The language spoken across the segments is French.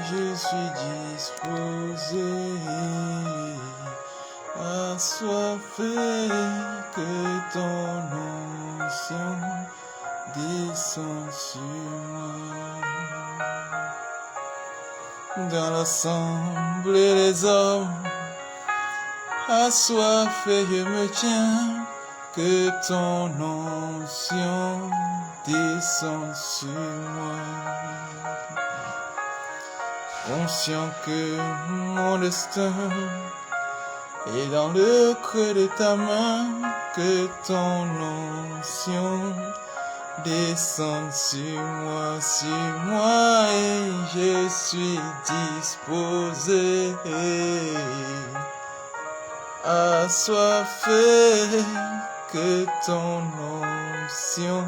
Je suis disposé, assoiffé, que ton onction descende sur moi. Dans l'assemblée des hommes, assoiffé, je me tiens, que ton onction descende sur moi. Conscient que mon destin est dans le creux de ta main, que ton onction descende sur moi et je suis disposé, assoiffé, que ton onction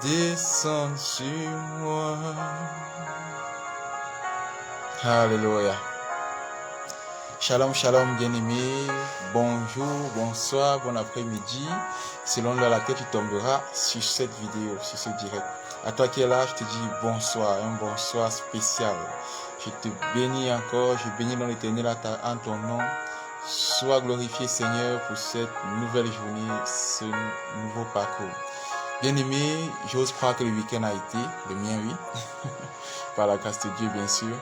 descende sur moi. Alléluia. Shalom, shalom, bien-aimé. Bonjour, bonsoir, bon après-midi. Selon l'heure à laquelle tu tomberas sur cette vidéo, sur ce direct. À toi qui es là, je te dis bonsoir, un bonsoir spécial. Je te bénis encore, je bénis dans l'éternel en ton nom. Sois glorifié, Seigneur, pour cette nouvelle journée, ce nouveau parcours. Bien-aimé, j'ose croire que le week-end a été, le mien, oui, par la grâce de Dieu, bien sûr.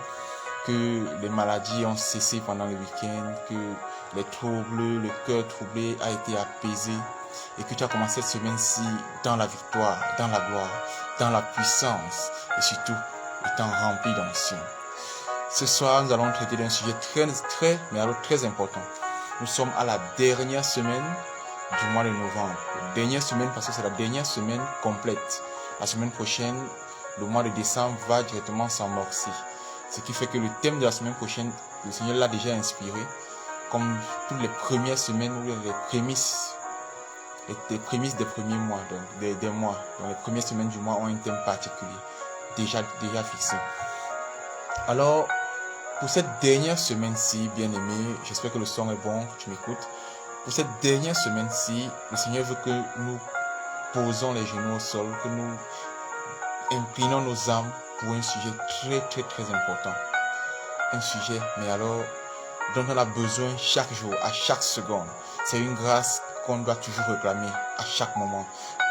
Que les maladies ont cessé pendant le week-end, que les troubles, le cœur troublé a été apaisé et que tu as commencé cette semaine-ci dans la victoire, dans la gloire, dans la puissance et surtout étant rempli d'onction. Ce soir, nous allons traiter d'un sujet très important. Nous sommes à la dernière semaine du mois de novembre. Dernière semaine parce que c'est la dernière semaine complète. La semaine prochaine, le mois de décembre va directement s'amorcer. Ce qui fait que le thème de la semaine prochaine, le Seigneur l'a déjà inspiré, comme toutes les premières semaines ou les prémices des premiers mois, donc des mois. Donc les premières semaines du mois ont un thème particulier, déjà fixé. Alors, pour cette dernière semaine-ci, bien-aimé, j'espère que le son est bon, que tu m'écoutes. Pour cette dernière semaine-ci, le Seigneur veut que nous posons les genoux au sol, que nous inclinons nos âmes pour un sujet très important. Un sujet, mais alors, dont on a besoin chaque jour, à chaque seconde. C'est une grâce qu'on doit toujours réclamer à chaque moment.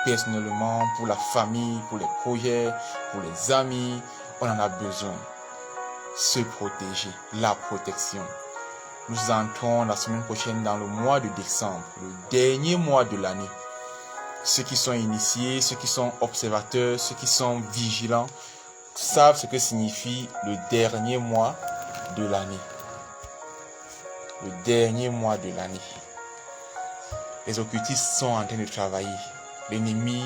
Personnellement, pour la famille, pour les projets, pour les amis, on en a besoin. Se protéger, la protection. Nous entrons la semaine prochaine dans le mois de décembre, le dernier mois de l'année. Ceux qui sont initiés, ceux qui sont observateurs, ceux qui sont vigilants, savent ce que signifie le dernier mois de l'année. Le dernier mois de l'année. Les occultistes sont en train de travailler. L'ennemi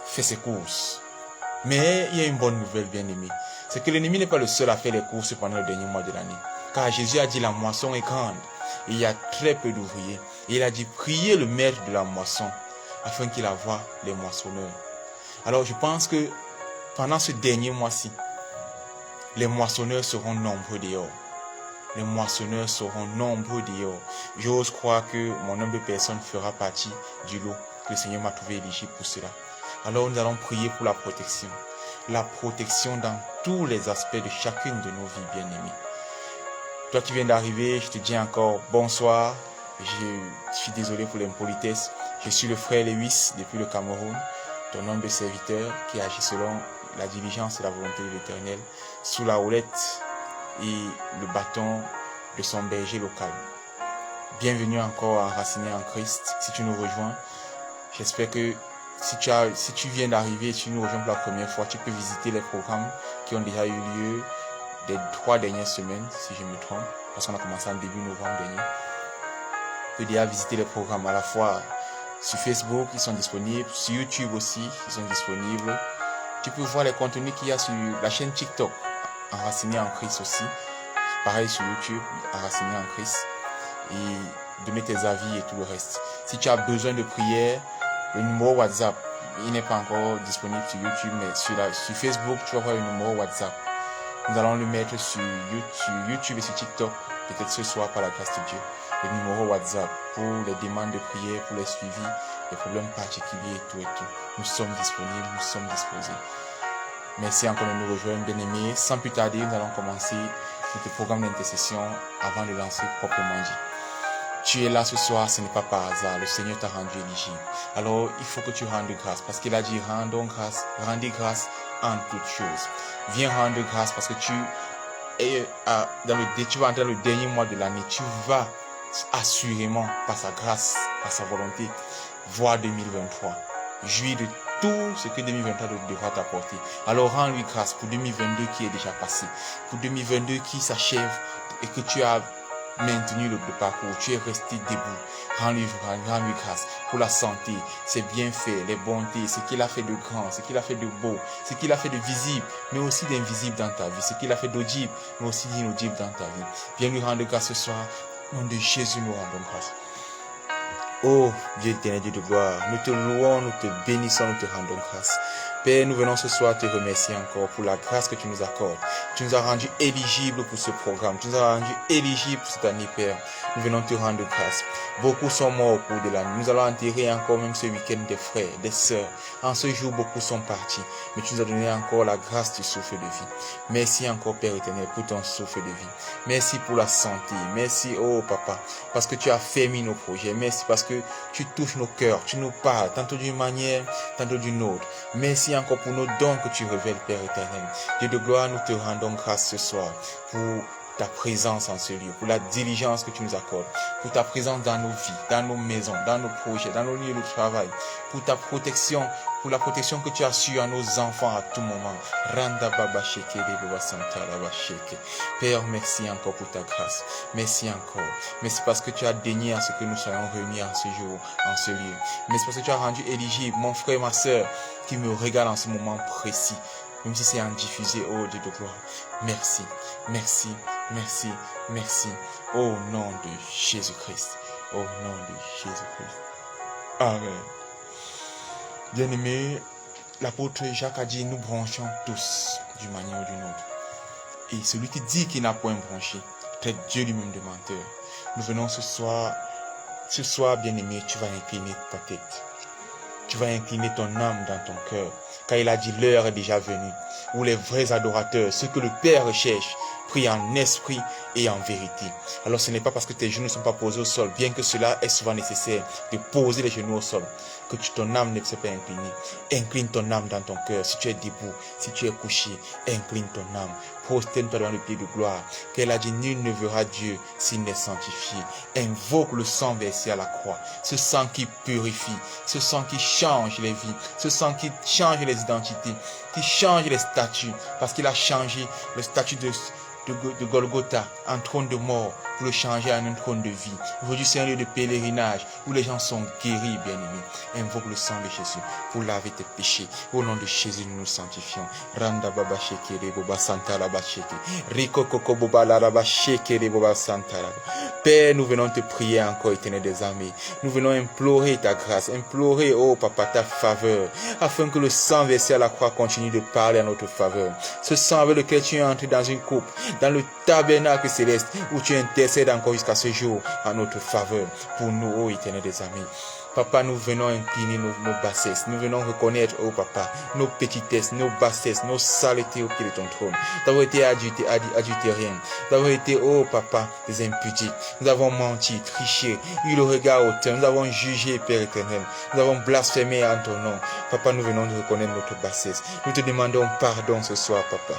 fait ses courses. Mais il y a une bonne nouvelle, bien-aimé. C'est que l'ennemi n'est pas le seul à faire les courses pendant le dernier mois de l'année. Car Jésus a dit la moisson est grande. Et il y a très peu d'ouvriers. Et il a dit priez le maître de la moisson afin qu'il envoie les moissonneurs. Alors je pense que pendant ce dernier mois-ci, les moissonneurs seront nombreux dehors. Les moissonneurs seront nombreux dehors. J'ose croire que mon humble personne fera partie du lot que le Seigneur m'a trouvé éligible pour cela. Alors nous allons prier pour la protection. La protection dans tous les aspects de chacune de nos vies, bien-aimées. Toi qui viens d'arriver, je te dis encore bonsoir. Je suis désolé pour l'impolitesse. Je suis le frère Lewis depuis le Cameroun, ton humble serviteur qui agit selon la diligence et la volonté de l'Éternel, sous la houlette et le bâton de son berger local. Bienvenue encore enraciné en Christ. Si tu nous rejoins, j'espère que si tu viens d'arriver et tu nous rejoins pour la première fois, tu peux visiter les programmes qui ont déjà eu lieu des 3 dernières semaines, si je me trompe, parce qu'on a commencé en début novembre dernier. Tu peux déjà visiter les programmes à la fois sur Facebook, ils sont disponibles, sur YouTube aussi, ils sont disponibles. Tu peux voir les contenus qu'il y a sur la chaîne TikTok, Enraciné en Christ aussi. Pareil sur YouTube, Enraciné en Christ. Et donner tes avis et tout le reste. Si tu as besoin de prière, le numéro WhatsApp, il n'est pas encore disponible sur YouTube, mais sur Facebook, tu vas voir le numéro WhatsApp. Nous allons le mettre sur YouTube et sur TikTok, peut-être ce soir par la grâce de Dieu. Le numéro WhatsApp pour les demandes de prière, pour les suivis, les problèmes particuliers et tout. Nous sommes disponibles, nous sommes disposés. Merci encore de nous rejoindre, bien-aimés. Sans plus tarder, nous allons commencer notre programme d'intercession avant de lancer proprement dit. Tu es là ce soir, ce n'est pas par hasard. Le Seigneur t'a rendu éligible. Alors, il faut que tu rendes grâce parce qu'il a dit rendez grâce en toutes choses. Viens rendre grâce parce que tu vas entrer dans le dernier mois de l'année. Tu vas assurément, par sa grâce, par sa volonté, voir 2023. Jouir de tout ce que 2023 devra t'apporter. Alors rends-lui grâce pour 2022 qui est déjà passé, pour 2022 qui s'achève et que tu as maintenu le parcours, tu es resté debout. Rends-lui grâce pour la santé, ses bienfaits, les bontés, ce qu'il a fait de grand, ce qu'il a fait de beau, ce qu'il a fait de visible, mais aussi d'invisible dans ta vie, ce qu'il a fait d'audible, mais aussi d'inaudible dans ta vie. Viens lui rendre grâce ce soir. Au nom de Jésus, nous rendons grâce. Oh, Dieu éternel, Dieu de gloire, nous te louons, nous te bénissons, nous te rendons grâce. Père, nous venons ce soir te remercier encore pour la grâce que tu nous accordes. Tu nous as rendus éligibles pour ce programme. Tu nous as rendus éligibles pour cette année, Père. Nous venons te rendre grâce. Beaucoup sont morts au cours de l'année. Nous allons enterrer encore même ce week-end des frères, des sœurs. En ce jour, beaucoup sont partis. Mais tu nous as donné encore la grâce du souffle de vie. Merci encore, Père éternel, pour ton souffle de vie. Merci pour la santé. Merci, oh Papa, parce que tu as fermé nos projets. Merci parce que tu touches nos cœurs. Tu nous parles, tantôt d'une manière, tantôt d'une autre. Merci encore pour nos dons que tu révèles, Père éternel. Dieu de gloire, nous te rendons grâce ce soir pour ta présence en ce lieu, pour la diligence que tu nous accordes, pour ta présence dans nos vies, dans nos maisons, dans nos projets, dans nos lieux de travail, pour ta protection, pour la protection que tu as sur à nos enfants à tout moment. Randa baba sheke de baba santa baba sheke. Père, merci encore pour ta grâce. Merci encore. Merci parce que tu as daigné à ce que nous soyons réunis en ce jour, en ce lieu. Merci parce que tu as rendu éligible mon frère, ma soeur, qui me regarde en ce moment précis, même si c'est en diffusé, oh Dieu de gloire. Merci, merci, merci, merci. Au nom de Jésus-Christ. Au nom de Jésus-Christ. Amen. Bien-aimé, l'apôtre Jacques a dit, nous branchons tous d'une manière ou d'une autre. Et celui qui dit qu'il n'a point branché, traite Dieu lui-même de menteur. Nous venons ce soir, bien-aimé, tu vas incliner ta tête. Tu vas incliner ton âme dans ton cœur. Car il a dit, l'heure est déjà venue, où les vrais adorateurs, ceux que le Père recherche, prient en esprit et en vérité. Alors ce n'est pas parce que tes genoux ne sont pas posés au sol, bien que cela est souvent nécessaire de poser les genoux au sol, que ton âme ne s'est pas inclinée. Incline ton âme dans ton cœur. Si tu es debout, si tu es couché, incline ton âme. Prosterne-toi devant le pied de gloire. Qu'elle a dit, nul ne verra Dieu s'il n'est sanctifié. Invoque le sang versé à la croix. Ce sang qui purifie, ce sang qui change les vies, ce sang qui change les identités, qui change les statuts, parce qu'il a changé le statut de Golgotha en trône de mort pour le changer en un trône de vie. Aujourd'hui, c'est un lieu de pèlerinage où les gens sont guéris, bien-aimés. Invoque le sang de Jésus pour laver tes péchés. Au nom de Jésus, nous nous sanctifions. Randa baba shekere boba santa la ba sheke. Riko koko boba la ba shekere boba santa la. Père, nous venons te prier encore, éternel des armées. Nous venons implorer ta grâce, implorer, oh Papa, ta faveur, afin que le sang versé à la croix continue de parler à notre faveur. Ce sang avec lequel tu es entré dans une coupe, dans le tabernacle céleste, où tu intercèdes encore jusqu'à ce jour en notre faveur, pour nous, ô éternel des amis. Papa, nous venons incliner nos bassesses. Nous venons reconnaître, oh Papa, nos petitesses, nos bassesses, nos saletés au pied de ton trône. Nous avons été adultériens. Nous avons été, oh Papa, des impudiques. Nous avons menti, triché, eu le regard hautain. Nous avons jugé, Père éternel. Nous avons blasphémé en ton nom. Papa, nous venons de reconnaître notre bassesse. Nous te demandons pardon ce soir, Papa.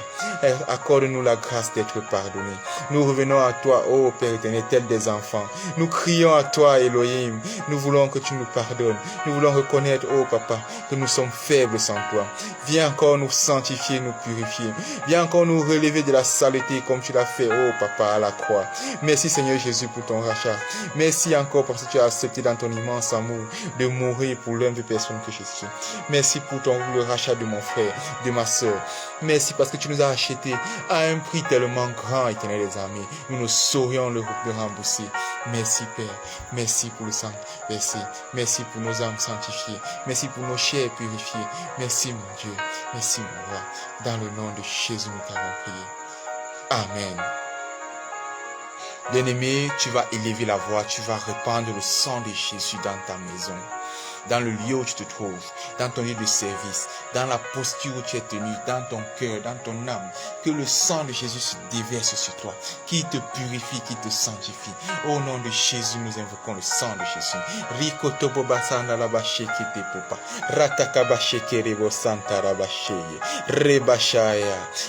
Accorde-nous la grâce d'être pardonnés. Nous revenons à toi, oh Père éternel, tels des enfants. Nous crions à toi, Elohim. Nous voulons que tu nous pardonnes. Nous voulons reconnaître, oh Papa, que nous sommes faibles sans toi. Viens encore nous sanctifier, nous purifier. Viens encore nous relever de la saleté comme tu l'as fait, oh Papa, à la croix. Merci Seigneur Jésus pour ton rachat. Merci encore parce que tu as accepté dans ton immense amour de mourir pour l'un des personnes que je suis. Merci pour le rachat de mon frère, de ma soeur. Merci parce que tu nous as achetés à un prix tellement grand, éternel des armées. Nous ne saurions le rembourser. Merci Père. Merci pour le sang versé. Merci pour nos âmes sanctifiées. Merci pour nos chairs purifiées. Merci mon Dieu. Merci mon roi. Dans le nom de Jésus, nous t'avons prié. Amen. Bien-aimé, tu vas élever la voix. Tu vas répandre le sang de Jésus dans ta maison. dans le lieu où tu te trouves, dans ton lieu de service, dans la posture où tu es tenu, dans ton cœur, dans ton âme. Que le sang de Jésus se déverse sur toi, qui te purifie, qui te sanctifie. Au nom de Jésus, nous invoquons le sang de Jésus.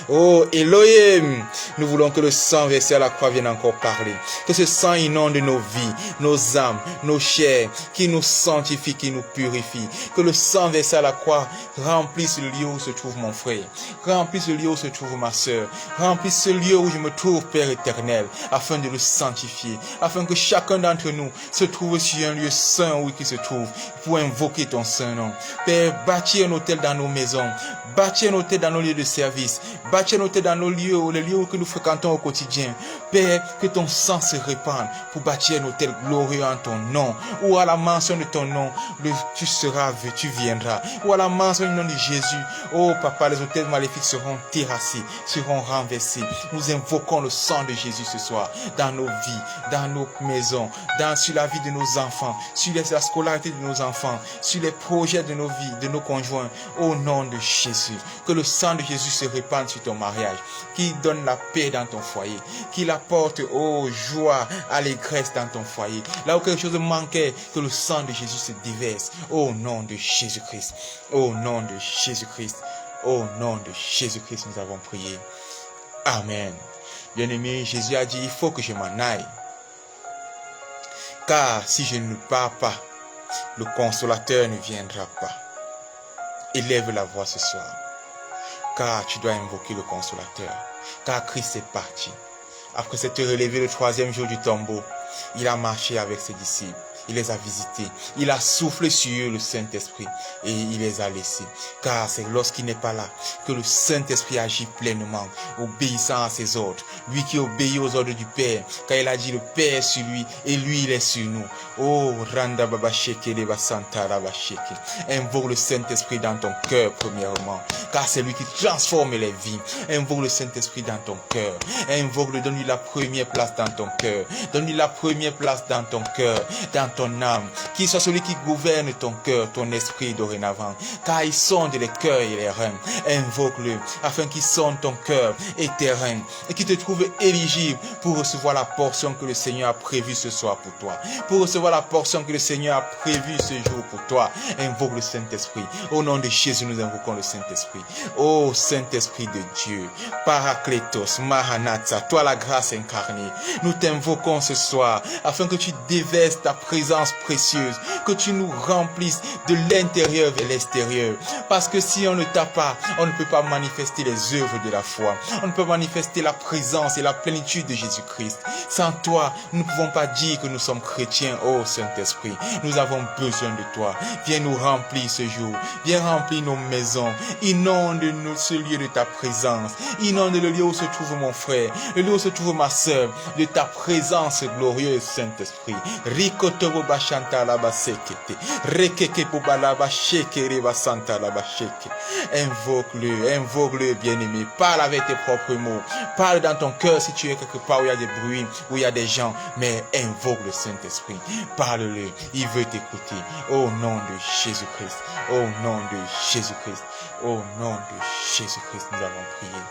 Oh Elohim, nous voulons que le sang versé à la croix vienne encore parler. Que ce sang inonde nos vies, nos âmes, nos chairs, qui nous sanctifie, qui nous purifie. Que le sang versé à la croix remplisse le lieu où se trouve mon frère, remplisse le lieu où se trouve ma soeur, remplisse ce lieu où je me trouve, Père éternel, afin de le sanctifier, afin que chacun d'entre nous se trouve sur un lieu saint où il se trouve, pour invoquer ton saint nom. Père, bâtis un autel dans nos maisons, bâtis un autel dans nos lieux de service, bâtis un autel dans nos lieux, les lieux que nous fréquentons au quotidien. Père, que ton sang se répande pour bâtir un autel glorieux en ton nom, où à la mention de ton nom, tu seras vu, tu viendras, où à la mention du nom de Jésus, oh papa, les autels maléfiques seront terrassés, seront renversés. Nous invoquons le sang de Jésus ce soir, dans nos vies, dans nos maisons, sur la vie de nos enfants, sur la scolarité de nos enfants, sur les projets de nos vies, de nos conjoints, au nom de Jésus. Que le sang de Jésus se répande sur ton mariage, qui donne la paix dans ton foyer, qui apporte, oh, joie, allégresse dans ton foyer. Là où quelque chose manquait, que le sang de Jésus se déverse, au nom de Jésus-Christ, au nom de Jésus-Christ, au nom de Jésus-Christ, nous avons prié. Amen. Bien-aimé, Jésus a dit, il faut que je m'en aille. Car si je ne pars pas, le consolateur ne viendra pas. Élève la voix ce soir, car tu dois invoquer le consolateur, car Christ est parti. Après s'être relevé le 3e jour du tombeau, il a marché avec ses disciples. Il les a visités. Il a soufflé sur eux le Saint-Esprit et il les a laissés. Car c'est lorsqu'il n'est pas là que le Saint-Esprit agit pleinement, obéissant à ses ordres. Lui qui obéit aux ordres du Père, car il a dit le Père est sur lui et lui il est sur nous. Oh, Randa Baba Sheke Deba Santa Raba Sheke. Invoque le Saint-Esprit dans ton cœur premièrement, car c'est lui qui transforme les vies. Invoque le Saint-Esprit dans ton cœur. Invoque-le, donne-lui la première place dans ton cœur. Donne-lui la première place dans ton cœur, dans ton âme, qu'il soit celui qui gouverne ton cœur, ton esprit dorénavant, car il sonde les cœurs et les reins. Invoque-le afin qu'il sonde ton cœur et tes reins et qu'il te trouve éligible pour recevoir la portion que le Seigneur a prévue ce soir pour toi, pour recevoir la portion que le Seigneur a prévue ce jour pour toi. Invoque le Saint-Esprit. Au nom de Jésus, nous invoquons le Saint-Esprit. Ô Saint-Esprit de Dieu, Paraclétos, Maranatha, toi la grâce incarnée, nous t'invoquons ce soir afin que tu déverses ta présence précieuse, que tu nous remplisses de l'intérieur vers l'extérieur. Parce que si on ne t'a pas, on ne peut pas manifester les œuvres de la foi. On ne peut manifester la présence et la plénitude de Jésus-Christ. Sans toi, nous ne pouvons pas dire que nous sommes chrétiens. Oh Saint-Esprit, nous avons besoin de toi. Viens nous remplir ce jour. Viens remplir nos maisons. Inonde ce lieu de ta présence. Inonde le lieu où se trouve mon frère, le lieu où se trouve ma sœur, de ta présence glorieuse, Saint-Esprit. Rikotobo bashanta la basekete. Rekeke bobala bashekere basanta la basheke. Invoque-le, bien-aimé. Parle avec tes propres mots. Parle dans ton cœur si tu es quelque part où il y a des bruits, où il y a des gens. Mais invoque le Saint-Esprit. Parle-le. Il veut t'écouter. Au nom de Jésus-Christ. Au nom de Jésus-Christ. Au nom de Jésus-Christ, nous avons prié.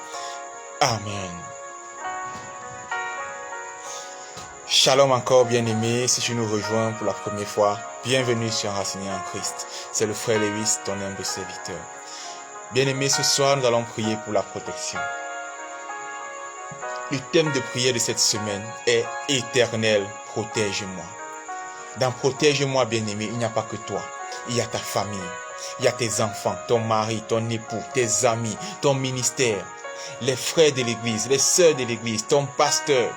Amen. Shalom encore, bien-aimé. Si tu nous rejoins pour la première fois, bienvenue sur Enraciné en Christ. C'est le frère Lewis, ton humble serviteur. Bien-aimé, ce soir, nous allons prier pour la protection. Le thème de prière de cette semaine est « Éternel, protège-moi ». Dans « Protège-moi », bien-aimé, il n'y a pas que toi. Il y a ta famille, il y a tes enfants, ton mari, ton époux, tes amis, ton ministère, les frères de l'église, les sœurs de l'église, ton pasteur.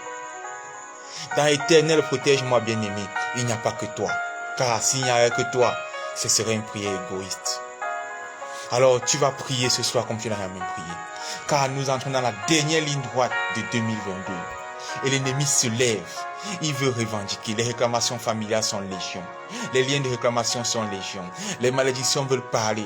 Dans Éternel, protège-moi, bien-aimé, il n'y a pas que toi. Car s'il n'y avait que toi, ce serait une prière égoïste. Alors tu vas prier ce soir comme tu n'as jamais prié. Car nous entrons dans la dernière ligne droite de 2022. Et l'ennemi se lève. Il veut revendiquer. Les réclamations familiales sont légion. Les liens de réclamation sont légion. Les malédictions veulent parler.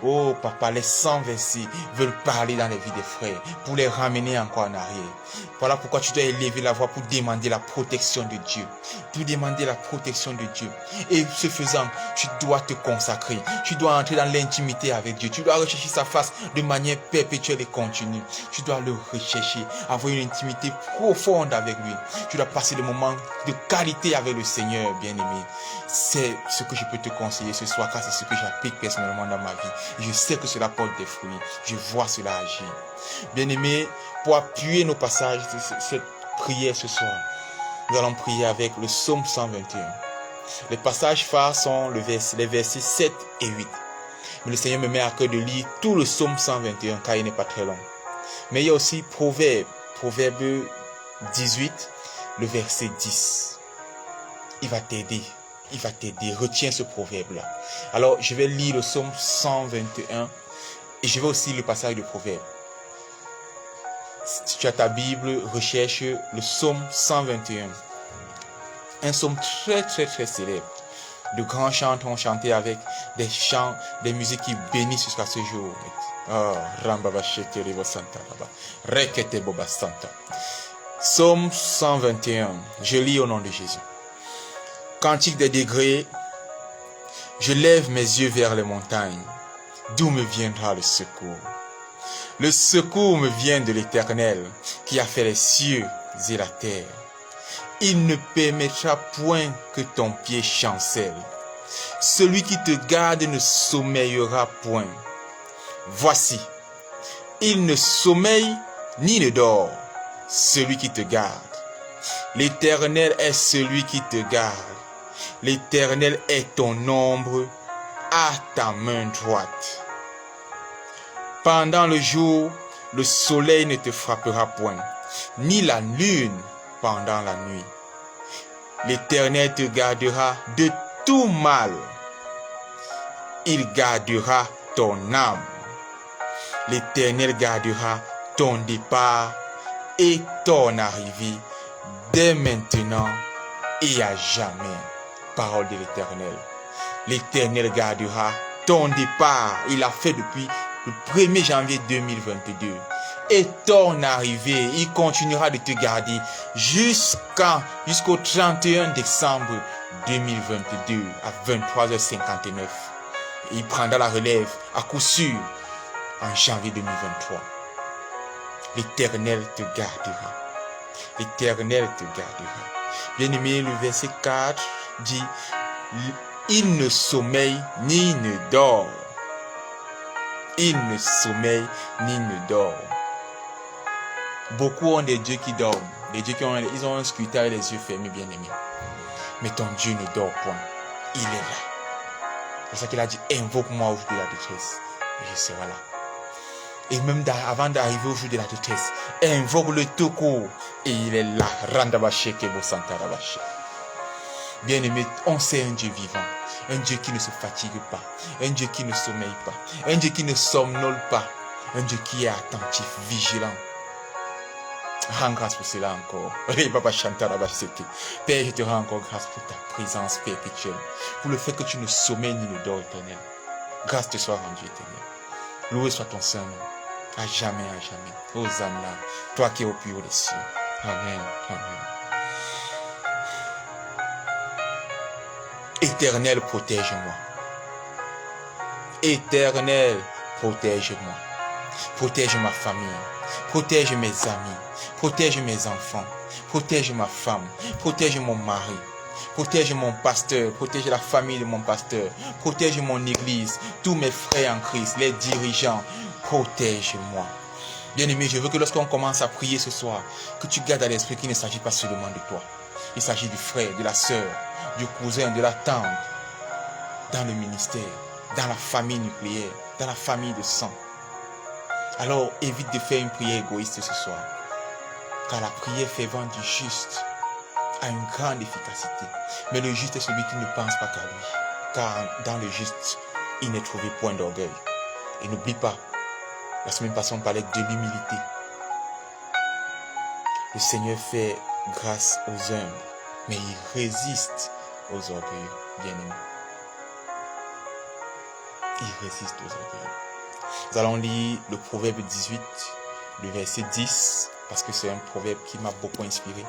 Oh papa, les sangs versés veulent parler dans les vies des frères pour les ramener encore en arrière. Voilà pourquoi tu dois élever la voix pour demander la protection de Dieu. Pour demander la protection de Dieu. Et ce faisant, tu dois te consacrer. Tu dois entrer dans l'intimité avec Dieu. Tu dois rechercher sa face de manière perpétuelle et continue. Tu dois le rechercher, avoir une intimité profonde avec lui. Tu dois passer des moments de qualité avec le Seigneur, bien-aimé. C'est ce que je peux te conseiller ce soir, car c'est ce que j'applique personnellement dans ma vie. Et je sais que cela porte des fruits. Je vois cela agir. Bien-aimé, pour appuyer nos passages de cette prière ce soir, nous allons prier avec le psaume 121. Les passages phares sont les versets 7 et 8. Mais le Seigneur me met à cœur de lire tout le psaume 121, car il n'est pas très long. Mais il y a aussi Proverbe 18, le verset 10. Il va t'aider. Retiens ce proverbe-là. Alors, je vais lire le psaume 121 et je vais aussi lire le passage de Proverbe. Si tu as ta Bible, recherche le psaume 121. Un psaume très célèbre. De grands chanteurs ont chanté avec des chants, des musiques qui bénissent jusqu'à ce jour. Psaume 121. Je lis au nom de Jésus. Cantique des degrés. Je lève mes yeux vers les montagnes. D'où me viendra le secours? Le secours me vient de l'Éternel, qui a fait les cieux et la terre. Il ne permettra point que ton pied chancelle. Celui qui te garde ne sommeillera point. Voici, il ne sommeille ni ne dort, celui qui te garde. L'Éternel est celui qui te garde. L'Éternel est ton ombre à ta main droite. Pendant le jour, le soleil ne te frappera point, ni la lune pendant la nuit. L'Éternel te gardera de tout mal. Il gardera ton âme. L'Éternel gardera ton départ et ton arrivée dès maintenant et à jamais. Parole de l'Éternel. L'Éternel gardera ton départ. Il l'a fait depuis le 1er janvier 2022. Et ton arrivée, il continuera de te garder jusqu'au 31 décembre 2022 à 23h59. Et il prendra la relève à coup sûr en janvier 2023. L'Éternel te gardera. L'Éternel te gardera. Bien-aimé, le verset 4 dit, il ne sommeille ni ne dort. Il ne sommeille ni ne dort. Beaucoup ont des dieux qui dorment. Des dieux ils ont un scrutin et les yeux fermés, bien aimés. Mais ton Dieu ne dort point. Il est là. C'est ça qu'il a dit, invoque-moi au jour de la détresse. Et je serai là. Et même avant d'arriver au jour de la détresse, invoque-le tout court. Et il est là. Bien aimé, on sait un Dieu vivant. Un Dieu qui ne se fatigue pas. Un Dieu qui ne sommeille pas. Un Dieu qui ne somnole pas. Un Dieu qui est attentif, vigilant. Rends grâce pour cela encore. Père, je te rends encore grâce pour ta présence perpétuelle. Pour le fait que tu ne sommeilles ni ne dors, éternel. Grâce te soit rendue, éternel. Loué soit ton Saint nom. À jamais, à jamais. Hosanna, toi qui es au plus haut des cieux. Amen. Amen. Éternel, protège-moi. Éternel, protège-moi. Protège ma famille. Protège mes amis. Protège mes enfants. Protège ma femme. Protège mon mari. Protège mon pasteur. Protège la famille de mon pasteur. Protège mon église. Tous mes frères en Christ. Les dirigeants. Protège-moi. Bien-aimé, je veux que lorsqu'on commence à prier ce soir, que tu gardes à l'esprit qu'il ne s'agit pas seulement de toi. Il s'agit du frère, de la sœur, du cousin, de la tante, dans le ministère, dans la famille nucléaire, dans la famille de sang. Alors, évite de faire une prière égoïste ce soir. Car la prière fervente du juste a une grande efficacité. Mais le juste est celui qui ne pense pas qu'à lui. Car dans le juste, il n'est trouvé point d'orgueil. Et n'oublie pas, la semaine passée, on parlait de l'humilité. Le Seigneur fait grâce aux humbles. mais il résiste aux orgueilleux, bien-aimés. Il résiste aux orgueilleux. Nous allons lire le proverbe 18, le verset 10, parce que c'est un proverbe qui m'a beaucoup inspiré.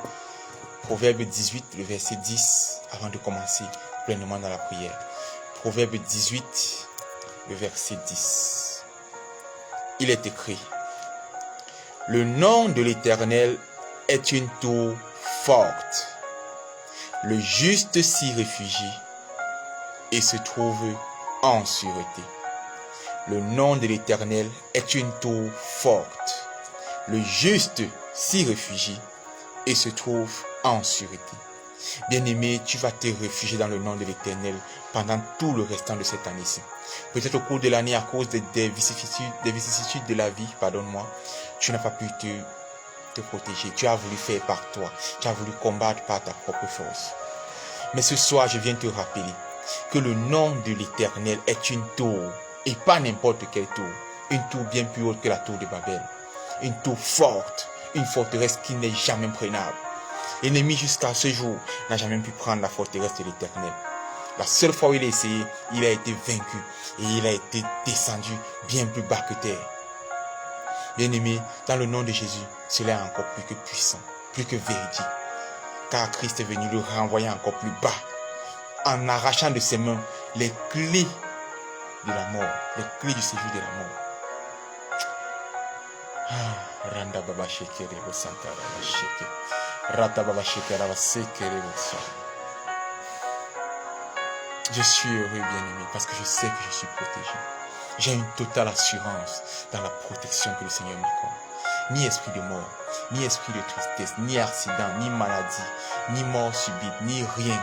Proverbe 18, le verset 10, avant de commencer pleinement dans la prière. Proverbe 18, le verset 10. Il est écrit: le nom de l'Éternel est une tour forte. Le juste s'y réfugie et se trouve en sûreté. Le nom de l'Éternel est une tour forte. Le juste s'y réfugie et se trouve en sûreté. Bien-aimé, tu vas te réfugier dans le nom de l'Éternel pendant tout le restant de cette année-ci. Peut-être au cours de l'année, à cause des vicissitudes de la vie, pardonne-moi, tu n'as pas pu te protéger. Tu as voulu faire par toi. Tu as voulu combattre par ta propre force. Mais ce soir, je viens te rappeler que le nom de l'Éternel est une tour, et pas n'importe quelle tour. Une tour bien plus haute que la tour de Babel. Une tour forte, une forteresse qui n'est jamais prenable. L'ennemi jusqu'à ce jour n'a jamais pu prendre la forteresse de l'Éternel. La seule fois où il a essayé, il a été vaincu et il a été descendu bien plus bas que terre. Bien-aimé, dans le nom de Jésus, cela est encore plus que puissant, plus que véridique. Car Christ est venu le renvoyer encore plus bas, en arrachant de ses mains les clés de la mort, les clés du séjour de la mort. Randa baba sheke rebo santa baba sheke. Rata baba sheke raba seke rebo sa. Je suis heureux, bien-aimé, parce que je sais que je suis protégé. J'ai une totale assurance dans la protection que le Seigneur m'accorde. Ni esprit de mort, ni esprit de tristesse, ni accident, ni maladie, ni mort subite, ni rien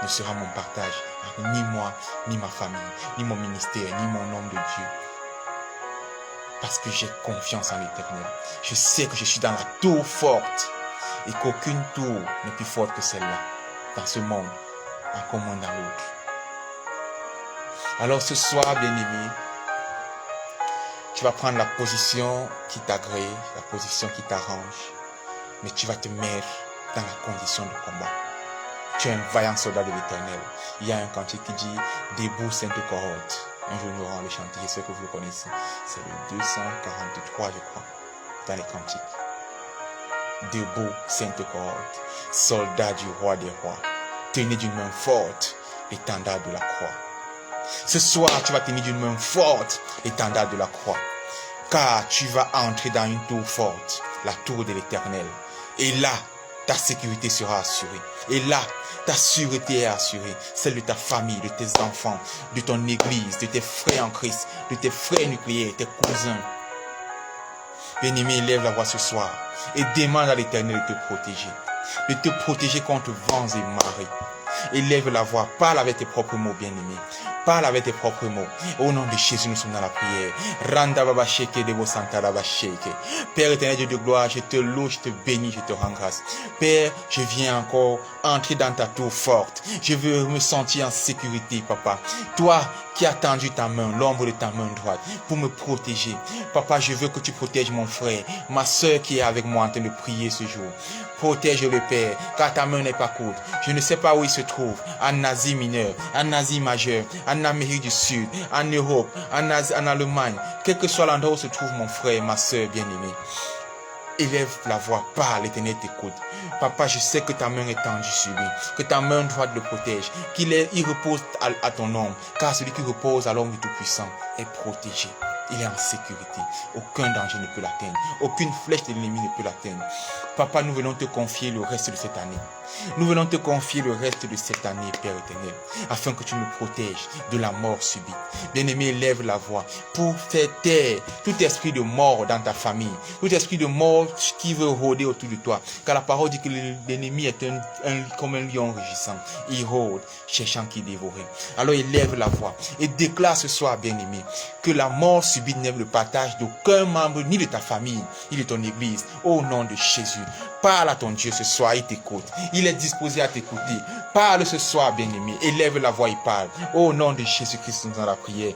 ne sera mon partage. Ni moi, ni ma famille, ni mon ministère, ni mon homme de Dieu. Parce que j'ai confiance en l'Éternel. Je sais que je suis dans la tour forte et qu'aucune tour n'est plus forte que celle-là dans ce monde, encore moins dans l'autre. Alors ce soir, bien-aimé, tu vas prendre la position qui t'agrée, la position qui t'arrange, mais tu vas te mettre dans la condition de combat. Tu es un vaillant soldat de l'Éternel. Il y a un cantique qui dit « Debout, sainte cohorte ». Un jour, nous aurons le chantier, je sais que vous le connaissez. C'est le 243, je crois, dans les cantiques. Debout, sainte cohorte, soldat du roi des rois, tenez d'une main forte l'étendard de la croix. Ce soir, tu vas tenir d'une main forte l'étendard de la croix, car tu vas entrer dans une tour forte, la tour de l'Éternel. Et là, ta sécurité sera assurée. Et là, ta sûreté est assurée. Celle de ta famille, de tes enfants, de ton église, de tes frères en Christ, de tes frères nucléaires, tes cousins. Bien-aimé, élève la voix ce soir et demande à l'Éternel de te protéger contre vents et marées. Élève la voix, parle avec tes propres mots, bien-aimé. Parle avec tes propres mots. Au nom de Jésus, nous sommes dans la prière. Randa baba sheke debo santa baba sheke. Père éternel, Dieu de gloire, je te loue, je te bénis, je te rends grâce. Père, je viens encore entrer dans ta tour forte. Je veux me sentir en sécurité, papa. Toi qui as tendu ta main, l'ombre de ta main droite, pour me protéger. Papa, je veux que tu protèges mon frère, ma soeur qui est avec moi en train de prier ce jour. Protège-le, Père, car ta main n'est pas courte. Je ne sais pas où il se trouve, en Asie mineure, en Asie majeure, en Amérique du Sud, en Europe, en Allemagne, quel que soit l'endroit où se trouve mon frère, ma soeur bien-aimée. Élève la voix, parle, l'Éternel t'écoute. Papa, je sais que ta main est tendue sur lui, que ta main droite le protège, il repose à ton ombre, car celui qui repose à l'ombre du Tout-Puissant est protégé. Il est en sécurité. Aucun danger ne peut l'atteindre. Aucune flèche de l'ennemi ne peut l'atteindre. Papa, nous venons te confier le reste de cette année. Nous venons te confier le reste de cette année, Père éternel, afin que tu nous protèges de la mort subite. Bien-aimé, lève la voix pour faire taire tout esprit de mort dans ta famille, tout esprit de mort qui veut rôder autour de toi. Car la parole dit que l'ennemi est comme un lion rugissant. Il rôde, cherchant qui dévorer. Alors élève la voix et déclare ce soir, bien-aimé, que la mort subite n'est le partage d'aucun membre, ni de ta famille, ni de ton église, au nom de Jésus. Parle à ton Dieu ce soir, il t'écoute. Il est disposé à t'écouter. Parle ce soir, bien-aimé. Élève la voix et parle. Au nom de Jésus-Christ, nous dans la prière.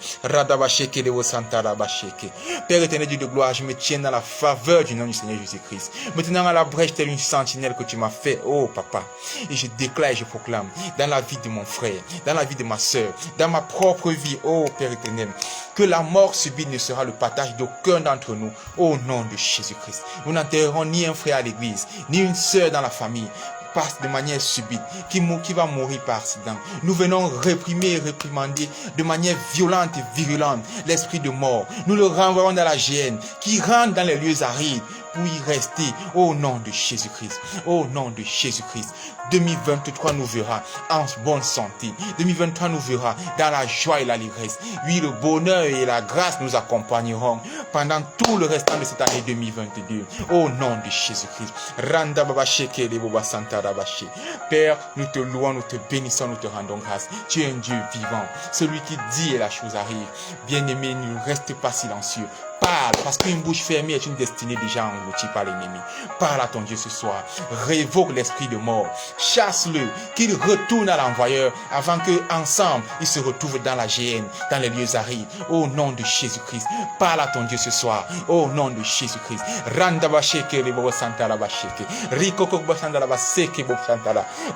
Père éternel, Dieu de gloire, je me tiens dans la faveur du nom du Seigneur Jésus-Christ. Me tenant à la brèche telle une sentinelle que tu m'as fait, oh papa. Et je déclare et je proclame dans la vie de mon frère, dans la vie de ma soeur, dans ma propre vie, oh Père éternel, que la mort subite ne sera le partage d'aucun d'entre nous, au nom de Jésus-Christ. Nous n'enterrerons ni un frère à l'église, ni une sœur dans la famille, passe de manière subite, qui va mourir par accident. Nous venons réprimer et réprimander de manière violente et virulente l'esprit de mort. Nous le renvoyons dans la géhenne, qui rentre dans les lieux arides pour y rester au nom de Jésus-Christ. Au nom de Jésus-Christ. 2023 nous verra en bonne santé. 2023 nous verra dans la joie et la ligresse. Oui, le bonheur et la grâce nous accompagneront pendant tout le restant de cette année 2022. Au nom de Jésus-Christ. Randa baba sheke le boba santa rabashi. Père, nous te louons, nous te bénissons, nous te rendons grâce. Tu es un Dieu vivant. Celui qui dit et la chose arrive. Bien-aimé, ne reste pas silencieux. Parle, parce qu'une bouche fermée est une destinée déjà engloutie par l'ennemi. Parle à ton Dieu ce soir. Révoque l'esprit de mort. Chasse-le, qu'il retourne à l'envoyeur avant que ensemble ils se retrouvent dans la géhenne, dans les lieux arides. Au nom de Jésus-Christ. Parle à ton Dieu ce soir. Au nom de Jésus-Christ.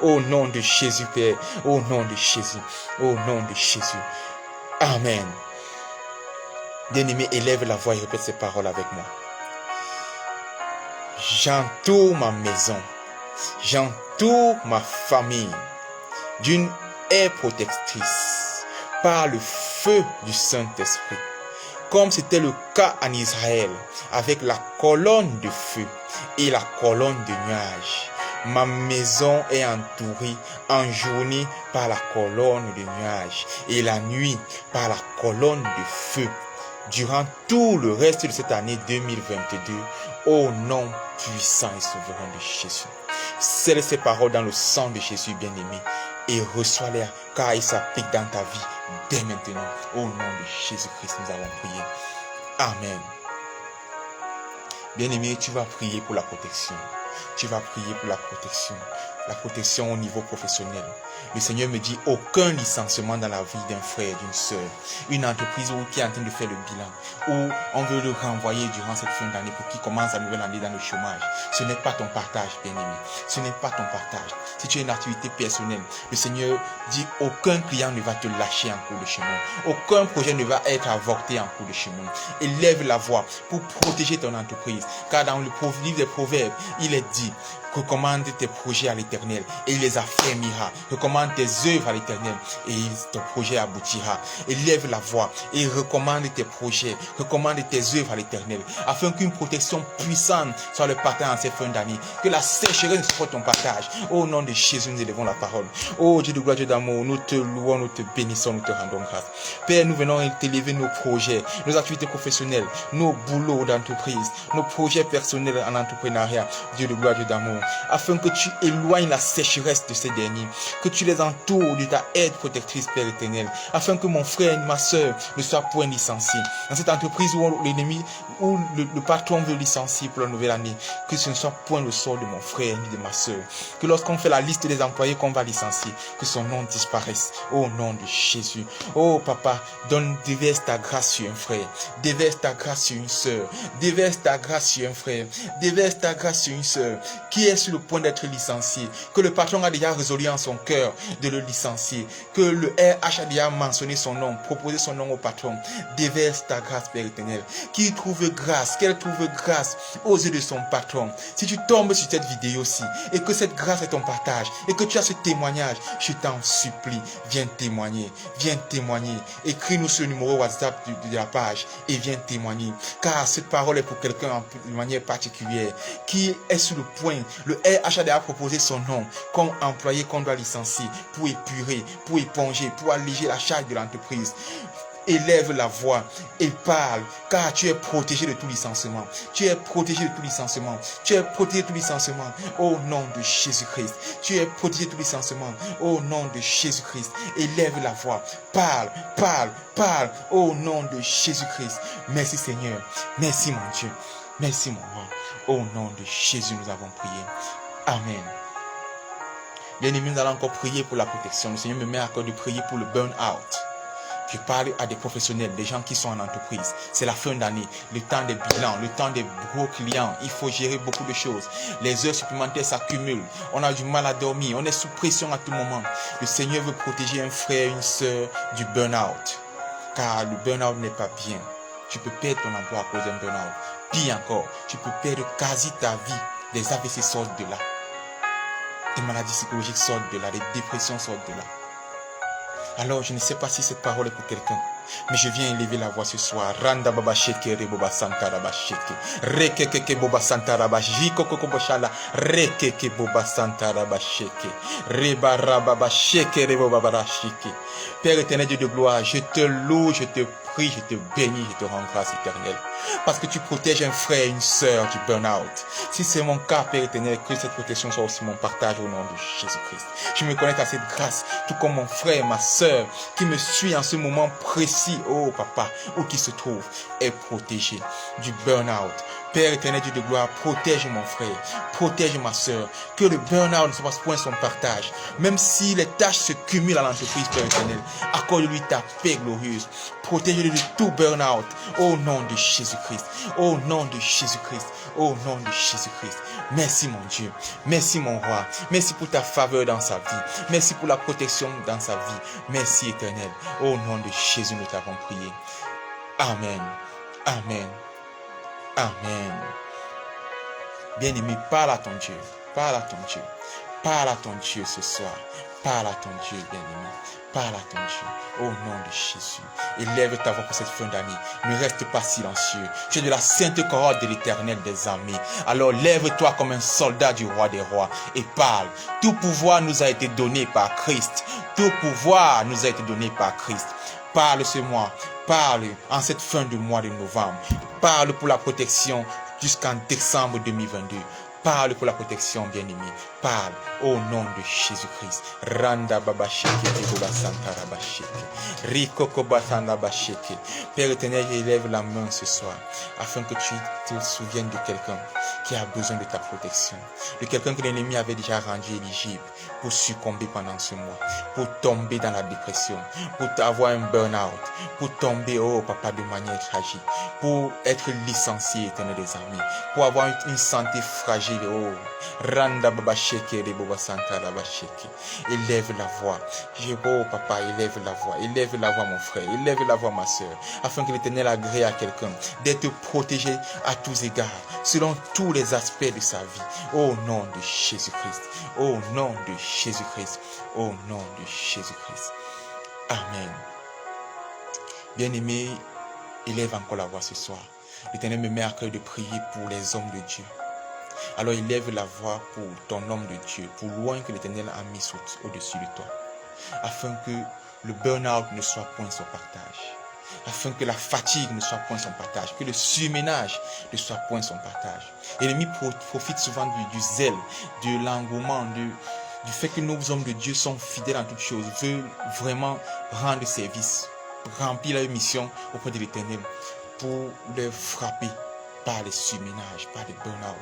Au nom de Jésus, Père. Au nom de Jésus. Au nom de Jésus. Amen. Bien-aimé, élève la voix et répète ces paroles avec moi. J'entoure ma maison, j'entoure ma famille d'une haie protectrice par le feu du Saint-Esprit, comme c'était le cas en Israël avec la colonne de feu et la colonne de nuages. Ma maison est entourée en journée par la colonne de nuages et la nuit par la colonne de feu. Durant tout le reste de cette année 2022, au nom puissant et souverain de Jésus. Scelle ces paroles dans le sang de Jésus bien-aimé et reçois-les car ils s'appliquent dans ta vie dès maintenant. Au nom de Jésus-Christ, nous allons prier. Amen. Bien-aimé, tu vas prier pour la protection. Tu vas prier pour la protection au niveau professionnel. Le Seigneur me dit aucun licenciement dans la vie d'un frère, d'une sœur, une entreprise qui est en train de faire le bilan, où on veut le renvoyer durant cette fin d'année pour qu'il commence la nouvelle année dans le chômage. Ce n'est pas ton partage, bien-aimé. Ce n'est pas ton partage. Si tu as une activité personnelle, le Seigneur dit aucun client ne va te lâcher en cours de chemin. Aucun projet ne va être avorté en cours de chemin. Élève la voix pour protéger ton entreprise. Car dans le livre des Proverbes, il est dit: recommande tes projets à l'Éternel et il les affermira. Recommande tes œuvres à l'Éternel et ton projet aboutira. Élève la voix et recommande tes projets, recommande tes œuvres à l'Éternel, afin qu'une protection puissante soit le partage en cette fin d'année. Que la sécheresse ne soit pas ton partage. Au nom de Jésus, nous élevons la parole. Oh Dieu de gloire, Dieu d'amour, nous te louons, nous te bénissons, nous te rendons grâce. Père, nous venons t'élever nos projets, nos activités professionnelles, nos boulots d'entreprise, nos projets personnels en entrepreneuriat. Dieu de gloire, Dieu d'amour, afin que tu éloignes la sécheresse de ces derniers, que tu les entoures de ta aide protectrice, Père éternel, afin que mon frère et ma soeur ne soient point licenciés. Dans cette entreprise où l'ennemi, où le patron veut licencier pour la nouvelle année, que ce ne soit point le sort de mon frère ni de ma soeur. Que lorsqu'on fait la liste des employés qu'on va licencier, que son nom disparaisse au nom de Jésus. Oh papa, déverse ta grâce sur un frère, déverse ta grâce sur une soeur, déverse ta grâce sur un frère, déverse ta grâce sur une soeur qui est sur le point d'être licencié, que le patron a déjà résolu en son cœur de le licencier, que le RH a déjà mentionné son nom, proposé son nom au patron. Déverse ta grâce, Père éternel, qu'il trouve grâce, qu'elle trouve grâce aux yeux de son patron. Si tu tombes sur cette vidéo-ci et que cette grâce est ton partage et que tu as ce témoignage, je t'en supplie, viens témoigner, écris-nous sur le numéro WhatsApp de la page et viens témoigner, car cette parole est pour quelqu'un de manière particulière qui est sur le point. Le RH a déjà proposé son nom comme employé qu'on doit licencier pour épurer, pour éponger, pour alléger la charge de l'entreprise. Élève la voix et parle, car tu es protégé de tout licenciement. Tu es protégé de tout licenciement. Tu es protégé de tout licenciement au nom de Jésus-Christ. Tu es protégé de tout licenciement au nom de Jésus-Christ. Élève la voix, parle au nom de Jésus-Christ. Merci Seigneur. Merci mon Dieu. Merci mon roi. Au nom de Jésus, nous avons prié. Amen. Bien-aimés, nous allons encore prier pour la protection. Le Seigneur me met à cœur de prier pour le burn-out. Je parle à des professionnels, des gens qui sont en entreprise. C'est la fin d'année, le temps des bilans, le temps des gros clients. Il faut gérer beaucoup de choses. Les heures supplémentaires s'accumulent. On a du mal à dormir. On est sous pression à tout moment. Le Seigneur veut protéger un frère, une sœur du burn-out. Car le burn-out n'est pas bien. Tu peux perdre ton emploi à cause d'un burn-out. Pire encore, tu peux perdre quasi ta vie. Les AVC sortent de là. Les maladies psychologiques sortent de là. Les dépressions sortent de là. Alors, je ne sais pas si cette parole est pour quelqu'un, mais je viens élever la voix ce soir. Randa baba sheke reboba santa raba sheke. Rekeke boba santa raba jiko koko boshala. Rekeke boba santa raba sheke. Reba raba sheke reboba bara sheke. Père éternel, Dieu de gloire, je te loue, je te prie, je te bénis, je te rends grâce éternelle. Parce que tu protèges un frère, une sœur du burn-out. Si c'est mon cas, Père éternel, que cette protection soit aussi mon partage au nom de Jésus-Christ. Je me connecte à cette grâce, tout comme mon frère, ma sœur, qui me suit en ce moment précis, oh papa, où qui se trouve, est protégé du burn-out. Père éternel, Dieu de gloire, protège mon frère, protège ma sœur, que le burn-out ne soit point son partage. Même si les tâches se cumulent à l'entreprise, Père éternel, accorde-lui ta paix glorieuse. Protège-le de tout burn-out, au nom de Jésus-Christ, au nom de Jésus-Christ, au nom de Jésus-Christ. Merci mon Dieu, merci mon roi, merci pour ta faveur dans sa vie, merci pour la protection dans sa vie. Merci éternel, au nom de Jésus nous t'avons prié. Amen, amen. Amen. Bien-aimé, parle à ton Dieu. Parle à ton Dieu. Parle à ton Dieu ce soir. Parle à ton Dieu, bien-aimé. Parle à ton Dieu. Au nom de Jésus. Élève ta voix pour cette fin d'année. Ne reste pas silencieux. Tu es de la sainte cohorte de l'Éternel des armées. Alors lève-toi comme un soldat du roi des rois et parle. Tout pouvoir nous a été donné par Christ. Tout pouvoir nous a été donné par Christ. Parle ce mois. Parle en cette fin de mois de novembre. Parle pour la protection jusqu'en décembre 2022. Parle pour la protection, bien-aimé. Parle au nom de Jésus-Christ. Randa baba sheke boba santa raba sheke. Rikoko batanda ba sheke. Père éternel, élève la main ce soir afin que tu te souviennes de quelqu'un qui a besoin de ta protection. De quelqu'un que l'ennemi avait déjà rendu éligible pour succomber pendant ce mois, pour tomber dans la dépression, pour avoir un burn-out, pour tomber, oh papa, de manière tragique, pour être licencié, éternel des armées, pour avoir une santé fragile, oh, randa baba sheke reboba santa raba sheke. Élève la voix, oh papa, élève la voix mon frère, élève la voix ma soeur, afin que l'éternel agrée à quelqu'un d'être protégé à tous égards, selon tous les aspects de sa vie, au nom de Jésus-Christ, au nom de Jésus-Christ, au nom de Jésus-Christ. Amen. Bien-aimé, élève encore la voix ce soir. L'Éternel me met à cœur de prier pour les hommes de Dieu. Alors élève la voix pour ton homme de Dieu, pour loin que l'Éternel a mis au-dessus de toi, afin que le burn-out ne soit point son partage, afin que la fatigue ne soit point son partage, que le surménage ne soit point son partage. L'ennemi profite souvent du zèle, de l'engouement, du fait que nos hommes de Dieu sont fidèles en toutes choses, veulent vraiment rendre service, remplir leur mission auprès de l'Éternel, pour les frapper par les surménages, par les burn-out.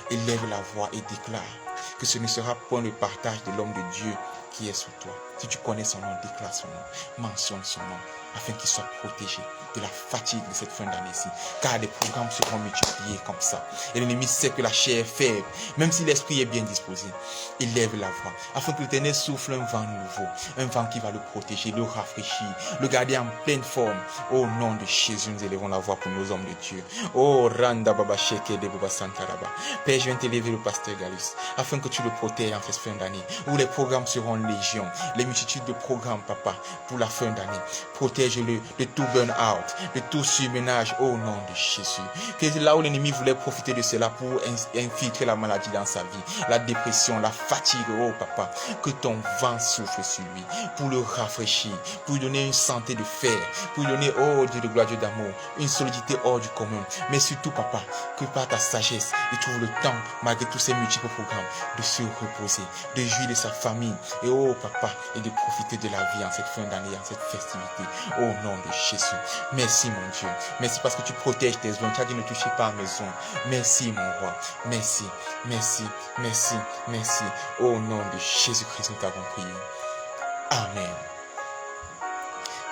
Élève la voix et déclare que ce ne sera point le partage de l'homme de Dieu qui est sous toi. Si tu connais son nom, déclare son nom, mentionne son nom, afin qu'il soit protégé de la fatigue de cette fin d'année-ci. Car des programmes seront multipliés comme ça. Et l'ennemi sait que la chair est faible, même si l'esprit est bien disposé. Élève la voix, afin que l'Éternel souffle un vent nouveau, un vent qui va le protéger, le rafraîchir, le garder en pleine forme. Au nom de Jésus, nous élevons la voix pour nos hommes de Dieu. Oh, Randa Baba Sheke de Baba Santaraba. Père, je viens t'élever le pasteur Gallus, afin que tu le protèges en cette fin d'année, où les programmes seront légion, les multitudes de programmes, papa, pour la fin d'année. Protège-le de tout burn-out, de tout surménage au nom de Jésus. Que là où l'ennemi voulait profiter de cela pour infiltrer la maladie dans sa vie, la dépression, la fatigue, oh papa, que ton vent souffle sur lui, pour le rafraîchir, pour lui donner une santé de fer, pour lui donner, oh Dieu de gloire, Dieu d'amour, une solidité hors du commun. Mais surtout, papa, que par ta sagesse, il trouve le temps, malgré tous ces multiples programmes, de se reposer, de jouir de sa famille, et oh papa, et de profiter de la vie en cette fin d'année, en cette festivité. au nom de Jésus. Merci mon Dieu. Merci parce que tu protèges tes oins. Tu as dit ne touchez pas à mes oins. Merci mon roi. Merci, merci, merci, merci. Au nom de Jésus-Christ, nous t'avons prié. Amen.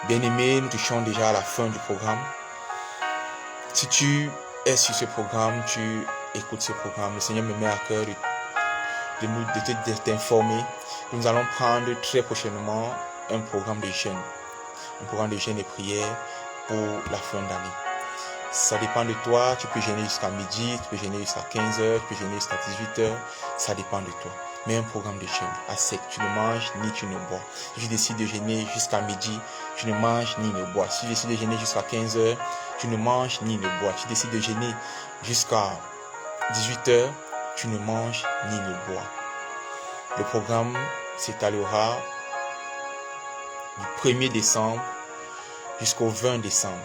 Bien-aimés, nous touchons déjà à la fin du programme. Si tu es sur ce programme, tu écoutes ce programme, le Seigneur me met à cœur de t'informer que nous allons prendre très prochainement un programme de jeûne. Un programme de jeûne et prière pour la fin d'année. Ça dépend de toi, tu peux jeûner jusqu'à midi, tu peux jeûner jusqu'à 15h, tu peux jeûner jusqu'à 18h, ça dépend de toi. Mais un programme de jeûne à sec, tu ne manges ni tu ne bois. Si tu décides de jeûner jusqu'à midi, tu ne manges ni ne bois. Si tu décides de jeûner jusqu'à 15h, tu ne manges ni ne bois. Si tu décides de jeûner jusqu'à 18h, tu ne manges ni ne bois. Le programme s'étalera du 1er décembre jusqu'au 20 décembre.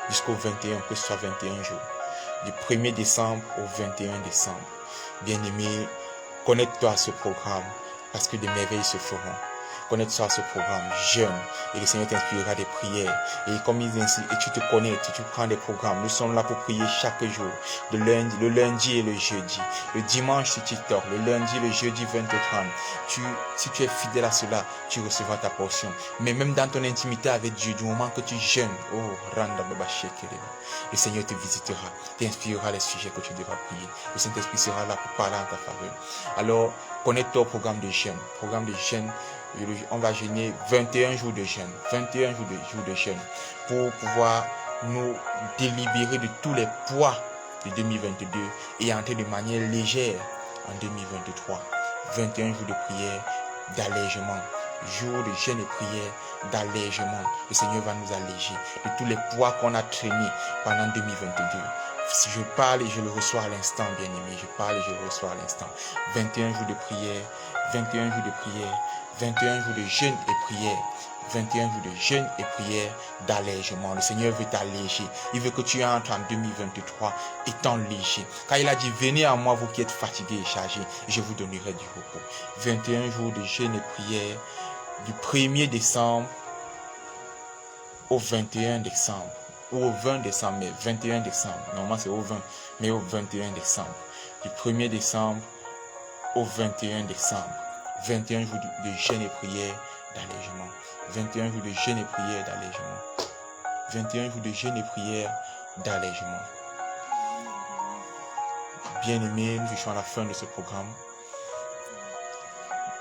Jusqu'au 21, que ce soit 21 jours. Du 1er décembre au 21 décembre. Bien-aimé, connecte-toi à ce programme parce que des merveilles se feront. Connecte-toi à ce programme, jeûne, et le Seigneur t'inspirera des prières. Et comme il dit, et tu te connectes, tu prends des programmes. Nous sommes là pour prier chaque jour, le lundi et le jeudi. Le dimanche sur TikTok, le lundi, le jeudi 20h30. Si tu es fidèle à cela, tu recevras ta portion. Mais même dans ton intimité avec Dieu, du moment que tu jeûnes, le Seigneur te visitera, t'inspirera les sujets que tu devras prier. Le Saint-Esprit sera là pour parler en ta faveur. Alors, connecte-toi au programme de jeûne. Programme de jeûne, on va jeûner 21 jours de jeûne. 21 jours de jeûne pour pouvoir nous délibérer de tous les poids de 2022 et entrer de manière légère en 2023. 21 jours de prière, d'allègement. Jour de jeûne et prière, d'allègement. Le Seigneur va nous alléger de tous les poids qu'on a traînés pendant 2022. Si je parle et je le reçois à l'instant, bien aimé, je parle et je le reçois à l'instant. 21 jours de prière, 21 jours de prière, 21 jours de jeûne et prière, 21 jours de jeûne et prière d'allègement. Le Seigneur veut t'alléger. Il veut que tu entres en 2023 étant léger. Car il a dit, venez à moi vous qui êtes fatigués et chargés, et je vous donnerai du repos. 21 jours de jeûne et prière du 1er décembre au 21 décembre. Ou au 20 décembre, mais 21 décembre. Normalement c'est au 20, mais au 21 décembre. Du 1er décembre au 21 décembre. 21 jours de jeûne et prière d'allègement. 21 jours de jeûne et prière d'allègement. 21 jours de jeûne et prière d'allègement. Bien-aimé, nous touchons à la fin de ce programme.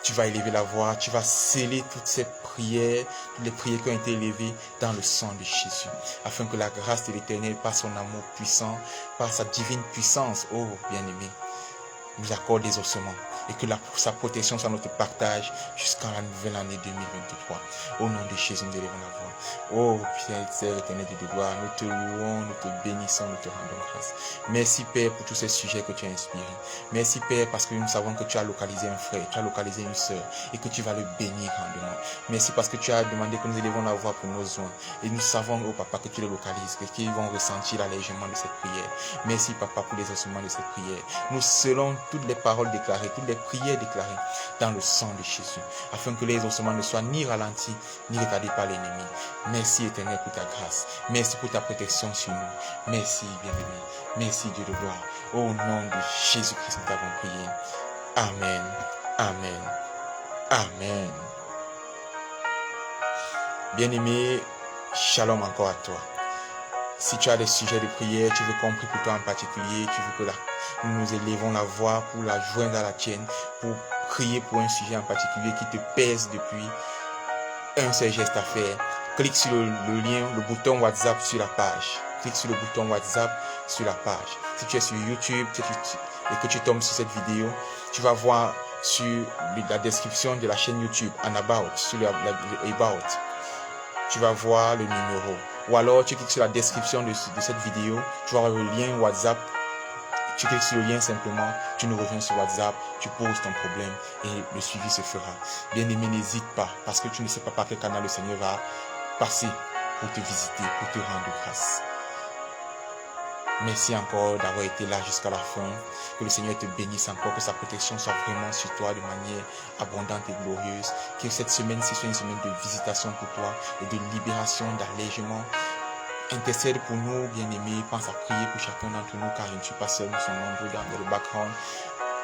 Tu vas élever la voix, tu vas sceller toutes ces prières, toutes les prières qui ont été élevées dans le sang de Jésus, afin que la grâce de l'Éternel, par son amour puissant, par sa divine puissance, oh bien-aimé, nous accorde des ossements et que sa protection soit notre partage jusqu'à la nouvelle année 2023. Au nom de Jésus, nous élevons la voix. Oh Père éternel de gloire, nous te louons, nous te bénissons, nous te rendons grâce. Merci Père pour tous ces sujets que tu as inspirés. Merci Père parce que nous savons que tu as localisé un frère, tu as localisé une sœur et que tu vas le bénir grandement. Merci parce que tu as demandé que nous élevons la voix pour nos soins. Et nous savons, oh Papa, que tu les localises, qu'ils vont ressentir l'allègement de cette prière. Merci Papa pour les ossements de cette prière. Nous scellons toutes les paroles déclarées, toutes les prières déclarées dans le sang de Jésus, afin que les ossements ne soient ni ralentis, ni retardés par l'ennemi. Merci Éternel pour ta grâce. Merci pour ta protection sur nous. Merci bien-aimé. Merci Dieu de gloire. Au nom de Jésus-Christ, nous t'avons prié. Amen. Amen. Amen. Bien-aimé, shalom encore à toi. Si tu as des sujets de prière, tu veux qu'on prie pour toi en particulier, tu veux que nous nous élevons la voix pour la joindre à la tienne, pour prier pour un sujet en particulier qui te pèse depuis un seul geste à faire, clique sur le lien, le bouton WhatsApp sur la page. Clique sur le bouton WhatsApp sur la page. Si tu es sur YouTube et que tu tombes sur cette vidéo, tu vas voir sur la description de la chaîne YouTube, en About, sur le About, tu vas voir le numéro. Ou alors tu cliques sur la description de cette vidéo, tu vas voir le lien WhatsApp. Tu cliques sur le lien simplement, tu nous rejoins sur WhatsApp, tu poses ton problème et le suivi se fera. Bien aimé, n'hésite pas, parce que tu ne sais pas par quel canal le Seigneur va passer pour te visiter, pour te rendre grâce. Merci encore d'avoir été là jusqu'à la fin. Que le Seigneur te bénisse encore, que sa protection soit vraiment sur toi de manière abondante et glorieuse. Que cette semaine-ci soit une semaine de visitation pour toi et de libération, d'allègement. Intercède pour nous, bien-aimés. Pense à prier pour chacun d'entre nous, car je ne suis pas seul, nous sommes nombreux dans le background.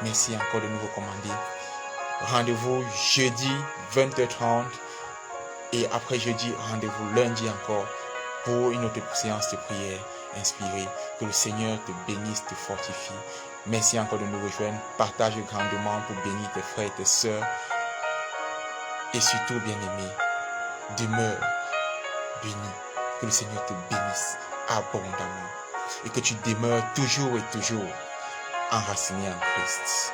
Merci encore de nous recommander. Rendez-vous jeudi 20h30 et après jeudi, rendez-vous lundi encore pour une autre séance de prière inspirée. Que le Seigneur te bénisse, te fortifie. Merci encore de nous rejoindre. Partage grandement pour bénir tes frères et tes sœurs. Et surtout, bien-aimé, demeure béni. Que le Seigneur te bénisse abondamment. Et que tu demeures toujours et toujours enraciné en Christ.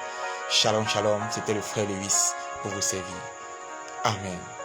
Shalom, shalom. C'était le frère Lewis pour vous servir. Amen.